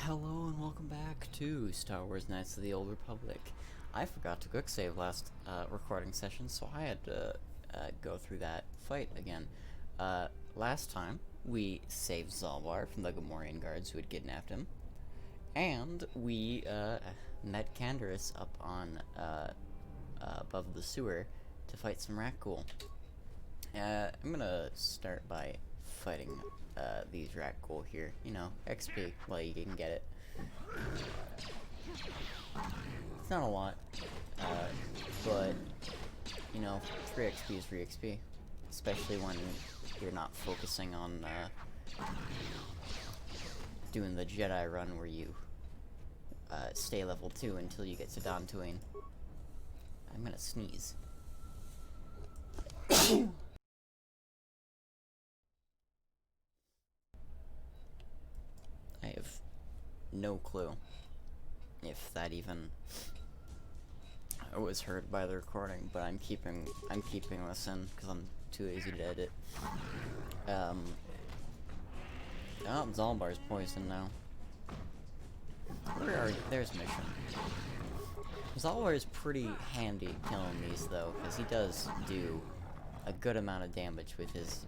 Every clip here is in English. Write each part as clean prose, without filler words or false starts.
Hello and welcome back to Star Wars Knights of the Old Republic. I forgot to quick save last recording session, so I had to go through that fight again. Last time, we saved Zalbar from the Gamorrean guards who had kidnapped him, and we met Canderous up on above the sewer to fight some Rakghoul. I'm gonna start by fighting these Rakghoul here. You know, XP while you can get it. It's not a lot, but you know, free XP is free XP, especially when you're not focusing on doing the Jedi run where you stay level 2 until you get to Dantooine. I'm gonna sneeze. I have no clue if that even was heard by the recording, but I'm keeping this in because I'm too lazy to edit. Oh, Zalbar's poisoned now. Where are you? There's mission. Zalbar is pretty handy killing these though, because he does do a good amount of damage with his,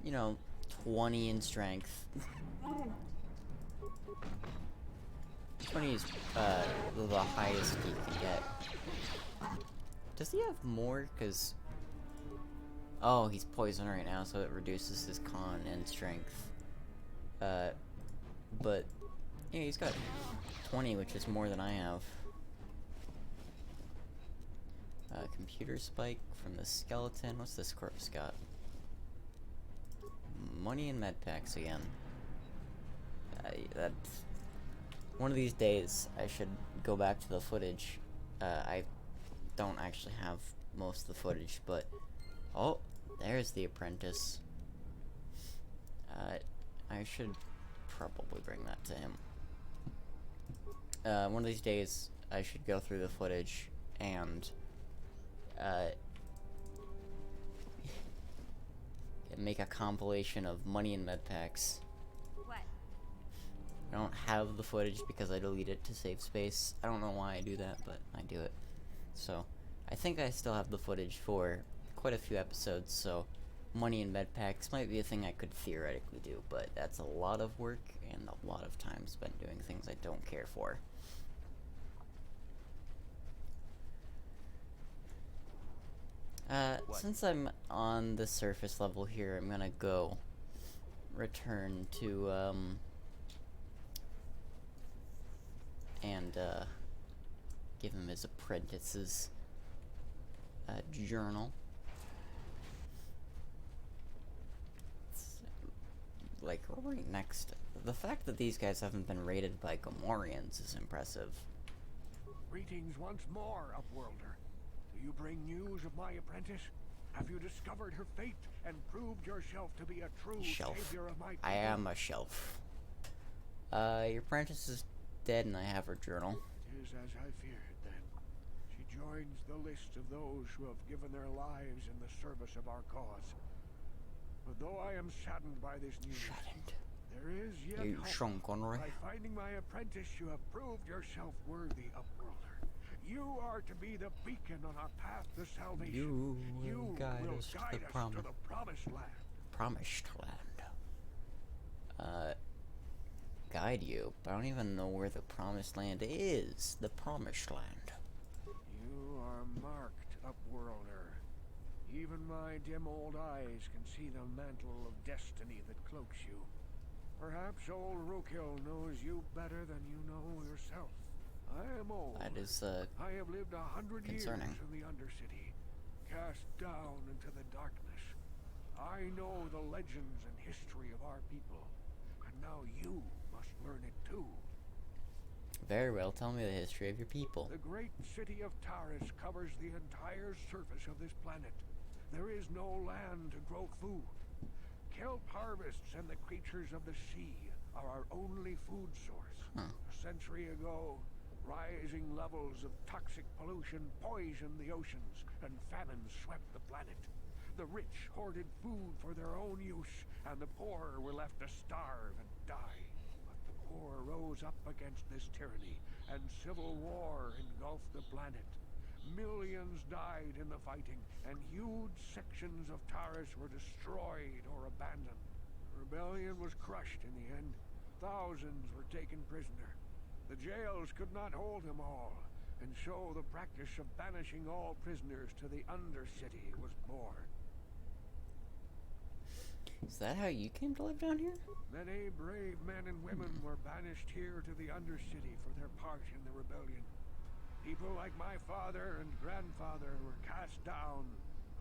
you know, 20 in strength. 20 is the highest he can get. Does he have more? Because oh, he's poisoned right now, so it reduces his con and strength. But yeah, he's got 20, which is more than I have. Computer spike from the skeleton. What's this corpse got? Money and med packs again. That's one of these days. I should go back to the footage. I don't actually have most of the footage, but oh, there's the apprentice. I should probably bring that to him. One of these days, I should go through the footage and make a compilation of money and med packs. What? I don't have the footage because I delete it to save space. I don't know why I do that, but I do it. So, I think I still have the footage for quite a few episodes, so money and med packs might be a thing I could theoretically do, but that's a lot of work and a lot of time spent doing things I don't care for. Since I'm on the surface level here, I'm gonna go return to, and, give him his apprentice's, journal. It's, like, right next. The fact that these guys haven't been raided by Gamorreans is impressive. Greetings once more, Upworlder. Do you bring news of my apprentice? Have you discovered her fate and proved yourself to be a true savior of my people? I am a shelf. Your apprentice is dead and I have her journal. It is as I feared, then. She joins the list of those who have given their lives in the service of our cause. But though I am saddened by this news, there is yet hope. By finding my apprentice, you have proved yourself worthy, Upworlder. You are to be the beacon on our path to salvation. You will guide us to the promised land. Promised land. Guide you? But I don't even know where the promised land is. The promised land. You are marked, Upworlder. Even my dim old eyes can see the mantle of destiny that cloaks you. Perhaps old Rookhill knows you better than you know yourself. I am old. That is, I have lived 100 years concerning. in the Undercity, cast down into the darkness. I know the legends and history of our people, and now you must learn it too. Very well, tell me the history of your people. The great city of Taris covers the entire surface of this planet. There is no land to grow food. Kelp harvests and the creatures of the sea are our only food source. A century ago, rising levels of toxic pollution poisoned the oceans, and famine swept the planet. The rich hoarded food for their own use, and the poor were left to starve and die. But the poor up against this tyranny, and civil war engulfed the planet. Millions died in the fighting, and huge sections of Taurus were destroyed or abandoned. The rebellion was crushed in the end. Thousands were taken prisoner. The jails could not hold them all, and so the practice of banishing all prisoners to the Undercity was born. Is that how you came to live down here? Many brave men and women were banished here to the Undercity for their part in the rebellion. People like my father and grandfather were cast down,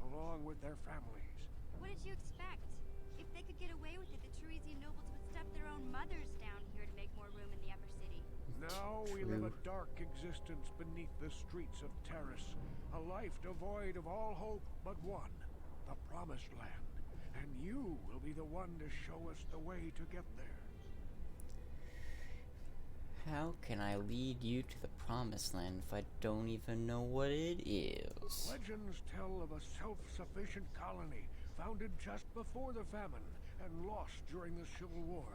along with their families. What did you expect? If they could get away with it, the Teresian nobles would stuff their own mothers down here to make more room in the Upper City. Now we live a dark existence beneath the streets of Terrace, a life devoid of all hope but one, the Promised Land. And you will be the one to show us the way to get there. How can I lead you to the Promised Land if I don't even know what it is? Legends tell of a self-sufficient colony founded just before the famine and lost during the Civil War.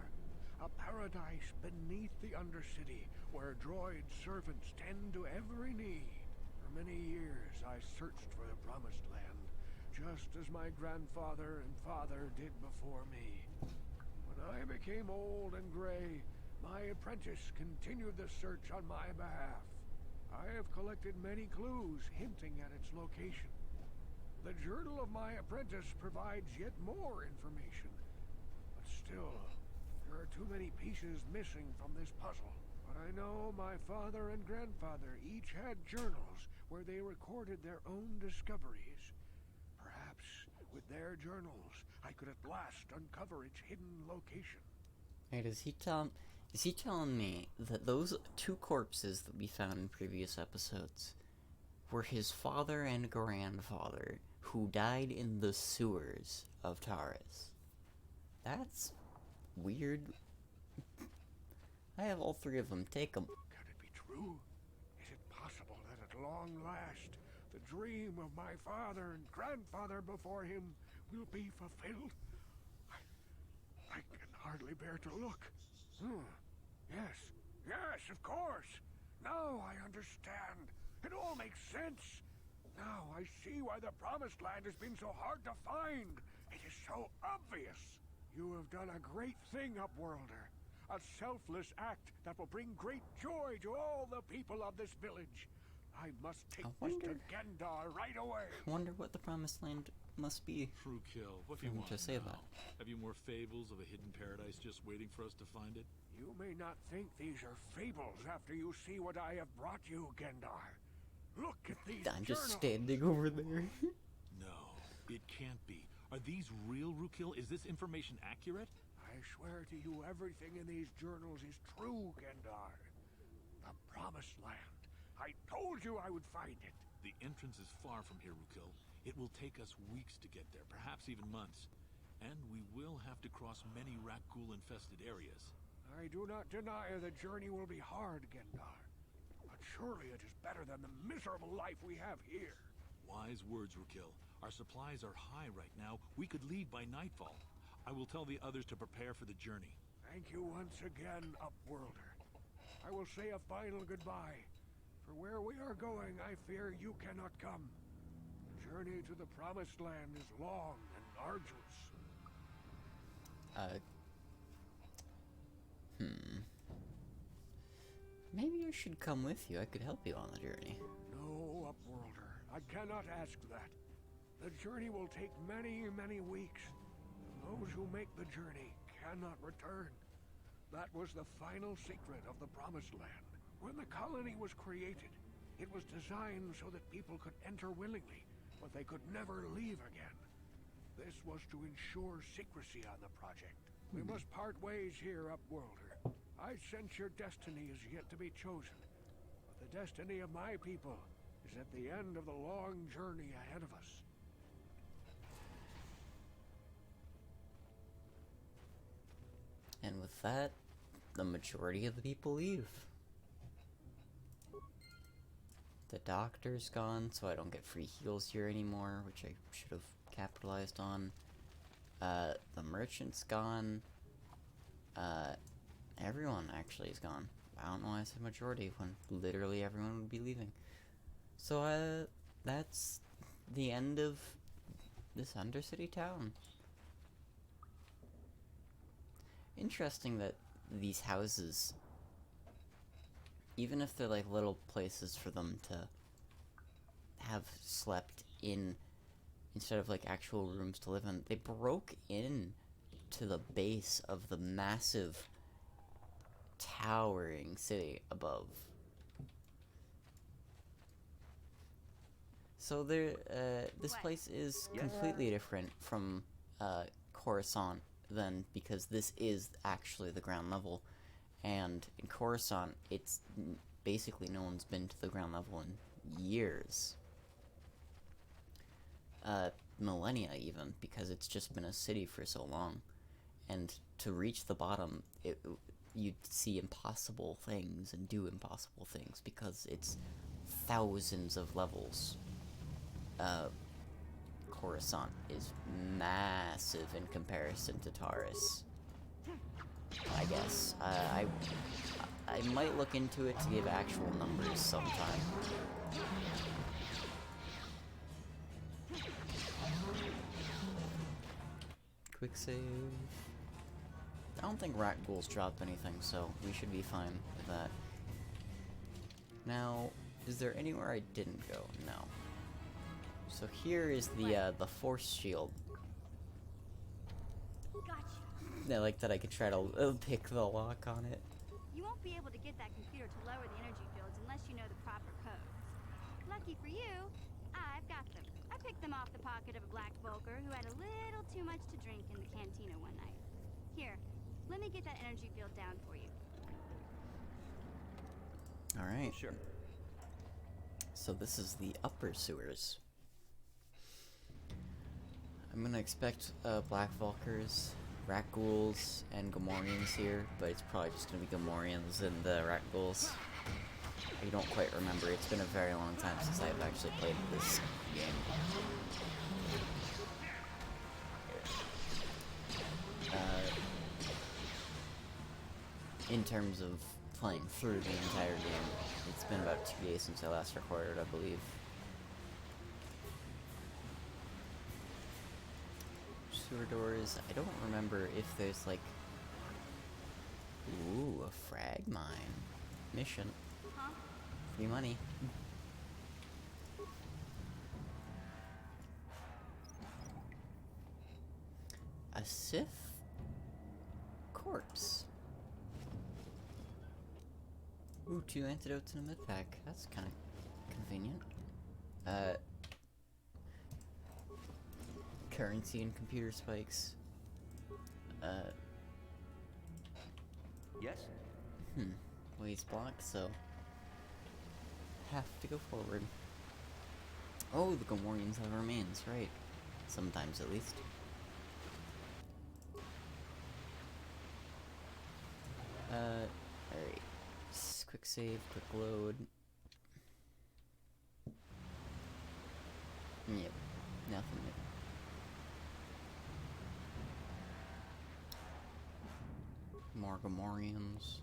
A paradise beneath the Undercity where droid servants tend to every need. For many years I searched for the Promised Land, just as my grandfather and father did before me. When I became old and gray, my apprentice continued the search on my behalf. I have collected many clues hinting at its location. The journal of my apprentice provides yet more information. But still, there are too many pieces missing from this puzzle. But I know my father and grandfather each had journals where they recorded their own discoveries. Perhaps with their journals, I could at last uncover its hidden location. Wait, is he telling me that those two corpses that we found in previous episodes were his father and grandfather who died in the sewers of Taurus? That's weird. I have all three of them. Take them. Can it be true? Is it possible that at long last, the dream of my father and grandfather before him will be fulfilled? I can hardly bear to look. Yes, of course. Now I understand. It all makes sense. Now I see why the Promised Land has been so hard to find. It is so obvious. You have done a great thing, Upworlder. A selfless act that will bring great joy to all the people of this village. I must take this to Gendar right away. I wonder what the Promised Land must be. True kill. What do you want to say now? that? Have you more fables of a hidden paradise just waiting for us to find it? You may not think these are fables after you see what I have brought you, Gendar. Look at these I'm just journals. standing over there. No, it can't be. Are these real, Rukil? Is this information accurate? I swear to you, everything in these journals is true, Gendar. The Promised Land. I told you I would find it. The entrance is far from here, Rukil. It will take us weeks to get there, perhaps even months. And we will have to cross many Rakghoul-infested areas. I do not deny the journey will be hard, Gendar. But surely it is better than the miserable life we have here. Wise words, Rukil. Our supplies are high right now. We could leave by nightfall. I will tell the others to prepare for the journey. Thank you once again, Upworlder. I will say a final goodbye. For where we are going, I fear you cannot come. The journey to the Promised Land is long and arduous. Maybe I should come with you. I could help you on the journey. No, Upworlder. I cannot ask that. The journey will take many, many weeks. Those who make the journey cannot return. That was the final secret of the Promised Land. When the colony was created, it was designed so that people could enter willingly, but they could never leave again. This was to ensure secrecy on the project. We must part ways here, Upworlder. I sense your destiny is yet to be chosen, but the destiny of my people is at the end of the long journey ahead of us. And with that, the majority of the people leave. The doctor's gone, so I don't get free heals here anymore, which I should have capitalized on. The merchant's gone. Everyone actually is gone. I don't know why I said majority when literally everyone would be leaving. So, that's the end of this Undercity Town. Interesting that these houses, even if they're like little places for them to have slept in instead of like actual rooms to live in, they broke in to the base of the massive towering city above. So there, this place is completely different from Coruscant then, because this is actually the ground level, and in Coruscant, it's basically no one's been to the ground level in years. Millennia even, because it's just been a city for so long. And to reach the bottom, you'd see impossible things and do impossible things because it's thousands of levels. Coruscant is massive in comparison to Taurus, I guess. I might look into it to give actual numbers sometime. Quick save. I don't think rat ghouls dropped anything, so we should be fine with that. Now, is there anywhere I didn't go? No. So here is the force shield. Gotcha. I like that I could try to pick the lock on it. You won't be able to get that computer to lower the energy fields unless you know the proper codes. Lucky for you, I've got them. I picked them off the pocket of a black Volker who had a little too much to drink in the cantina one night. Here, let me get that energy field down for you. Alright. Sure. So this is the upper sewers. I'm gonna expect black Volkers, rat ghouls, and Gamorreans here, but it's probably just gonna be Gamorreans and rat ghouls. I don't quite remember. It's been a very long time since I've actually played this game. In terms of playing through the entire game, it's been about 2 days since I last recorded, I believe. Sewer doors. I don't remember if there's like... Ooh, a frag mine. Mission. Huh? Free money. A Sith corpse. Ooh, 2 antidotes in a med pack. That's kind of convenient. Currency and computer spikes. Yes? Well, he's blocked, so have to go forward. Oh, the Gamorreans have remains, right? Sometimes, at least. Alright. Quick save, quick load. Yep, nothing new. More Gamorreans.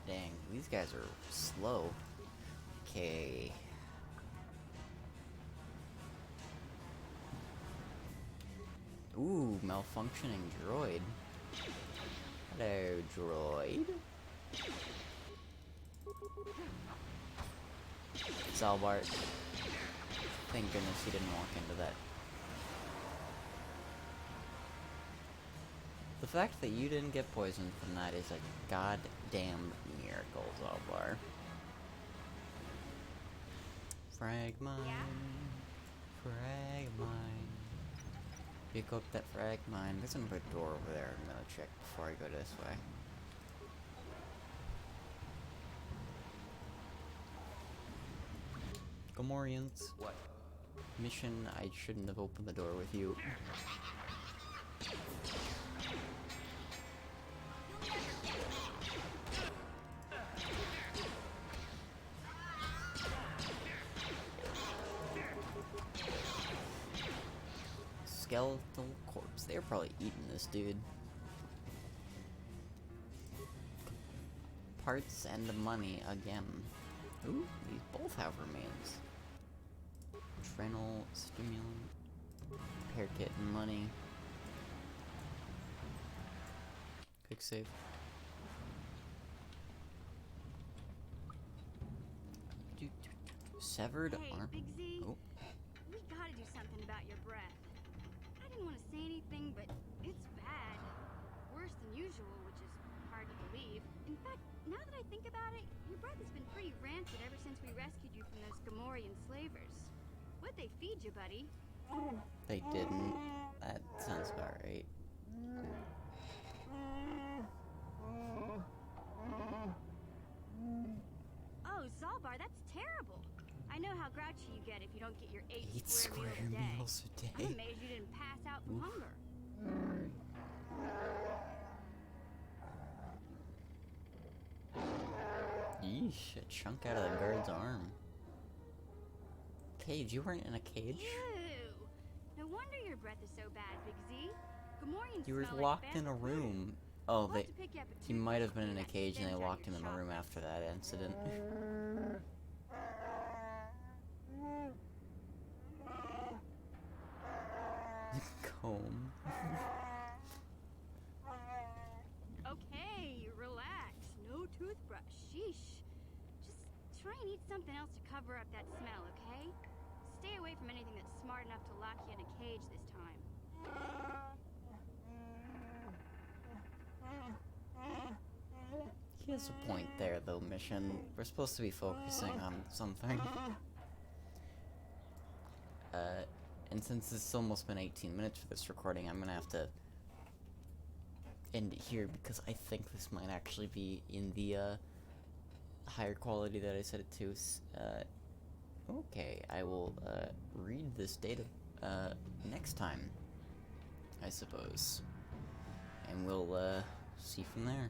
Dang, these guys are slow. Okay. Ooh, malfunctioning droid. Hello, droid. Salbart. Thank goodness he didn't walk into that. The fact that you didn't get poisoned from that is a goddamn miracle, Zalbar. Frag mine. Yeah? Frag mine. Pick up that frag mine. There's another door over there. I'm gonna check before I go this way. Gamorreans. What? Mission, I shouldn't have opened the door with you. skeletal corpse. They're probably eating this dude. Parts and money again. Ooh, these both have remains. Adrenal stimulant. Repair kit and money. Quick save. Severed Hey, arm. Big Z. Oh. We gotta do something about your breath. I didn't want to say anything, but it's bad. Worse than usual, which is hard to believe. In fact, now that I think about it, your breath has been pretty rancid ever since we rescued you from those Gamorrean slavers. What'd they feed you, buddy? They didn't. That sounds about right. Oh, Zalbar, that's terrible. I know how grouchy you get if you don't get your 8 8 square square meals meals a day. a day. I'm amazed you didn't pass out from hunger. Yeesh, a chunk out of the guard's arm. Cage, you weren't in a cage? Ew. No wonder your breath is so bad, Big Z. Gamorreans You were smell like locked in a vampire. room. Oh, We'll they. have to pick you up a He might have toothbrush been in to a clean that cage and they stench out locked him your in the room chocolates. after that incident. Comb. Okay, relax. No toothbrush. Sheesh. Just try and eat something else to cover up that smell, okay? Stay away from anything that's smart enough to lock you in a cage this time. He has a point there, though, Mission. We're supposed to be focusing on something. And since it's almost been 18 minutes for this recording, I'm gonna have to end it here because I think this might actually be in the higher quality that I set it to. Okay, I will read this data next time, I suppose, and we'll see from there.